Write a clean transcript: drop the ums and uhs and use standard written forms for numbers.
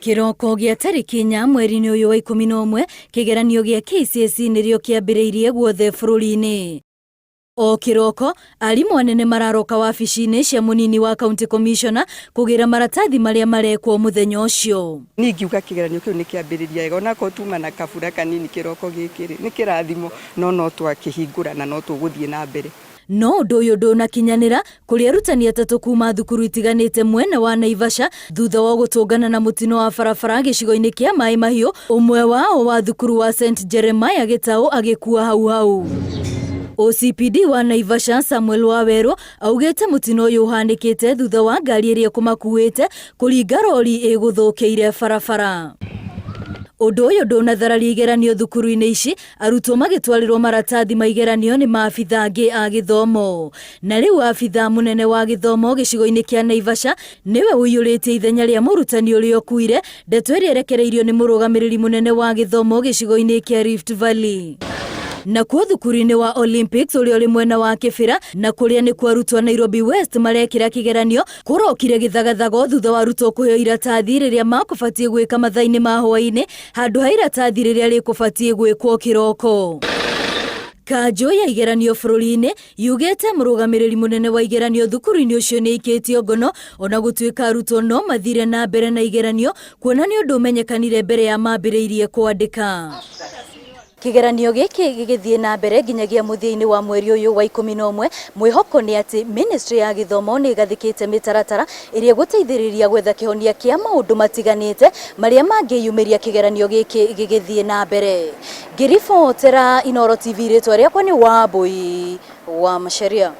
Kiroko gĩa tarĩki 4 mweri-inĩ ũyũ wa 11 kĩgeranio gĩa KCSE nĩrĩo kĩambĩrĩirie guothe bũrũri-inĩ. O kiroko arimũ anene mararoka wabici-inĩ cia mũnini wa county commissioner kũgĩra maratathi marĩa marekwo mũthenya ũcio. Niĩ ngiuga kĩgeranio kĩu nĩ kĩambĩrĩria wega, ona ko tuma na kabura kanini kiroko gĩkĩ nĩ kĩrathimo, no twakĩhingũra na no tũgũthiĩ na mbere. No ũndũ ũyũ ndũnakinyanĩra kũrĩ arutani atatũ kuma thukuru itiganĩte mwena wa Naivasha thutha wa gũtũngana na mũtino wa barabara gĩcigo-inĩ kĩa Maĩ Mahiũ, ũmwe wao wa thukuru wa St Jeremiah Gĩtaũ agĩkua hau. OCPD wa Naivasha Samuel Waweru augĩte mũtino ũyũ ũhanĩkĩte thutha wa ngari ĩrĩa kũmakuĩte kũringa rori ĩgũthũkĩire barabara. Ũndũ ũyũ ndũnathararia igeranio thukuru-inĩ ici, arutwo magĩtwarĩrwo maratathi ma igeranio nĩ maabitha angĩ a gĩthomo. Na rĩu abitha mũnene wa gĩthomo gĩcigo-inĩ kĩa Naivasha nĩwe ũiyũrĩtie ithenya rĩa mũrutani ũrĩa ũkuire, ndeto ĩrĩa ĩrekereirio nĩ mũrũgamĩrĩri mũnene wa gĩthomo gĩcigo-inĩ kĩa Rift Valley. Nakuo thukuru-inĩ wa Olympics ũrĩa ũrĩ mwena wa Kĩbĩra na kũrĩa nĩ kwa arutwo Nairobi West marekĩra kĩgeranio kũrokire gĩthagathago thutha wa arutwo kũheo iratathi rĩrĩa makũbatiĩ gwĩka mathaa-inĩ ma hwaĩ-inĩ handũ ha iratathi rĩrĩa rĩkũbatiĩ gwĩkwo kĩroko. Kanjũ ya igeranio bũrũri-inĩ yugĩte mũrũgamĩrĩri mũnene wa igeranio thukuru-inĩ ũcio nĩ aikĩtio ngono ona gũtuĩka arutwo no mathire na mbere na igeranio kuona nĩ ũndũ ũmenyekanire mbere ya mambĩrĩirie kwandĩka. Kĩgeranio gĩkĩ gĩgĩthiĩ na mbere nginyagia mũthia-inĩ wa mweri ũyũ wa 11, mwĩhoko nĩ atĩ Ministry ya Gĩthomo nĩ ĩgathĩkĩte mĩtaratara ĩrĩa gũteithĩrĩria gwetha kĩhonia kĩa maũndũ matiganĩte marĩa mangĩyumĩria kĩgeranio gĩkĩ gĩgĩthiĩ na mbere. Ngĩribotera Inooro TV, rĩtwa rĩakwa nĩ Wambui wa Macharia.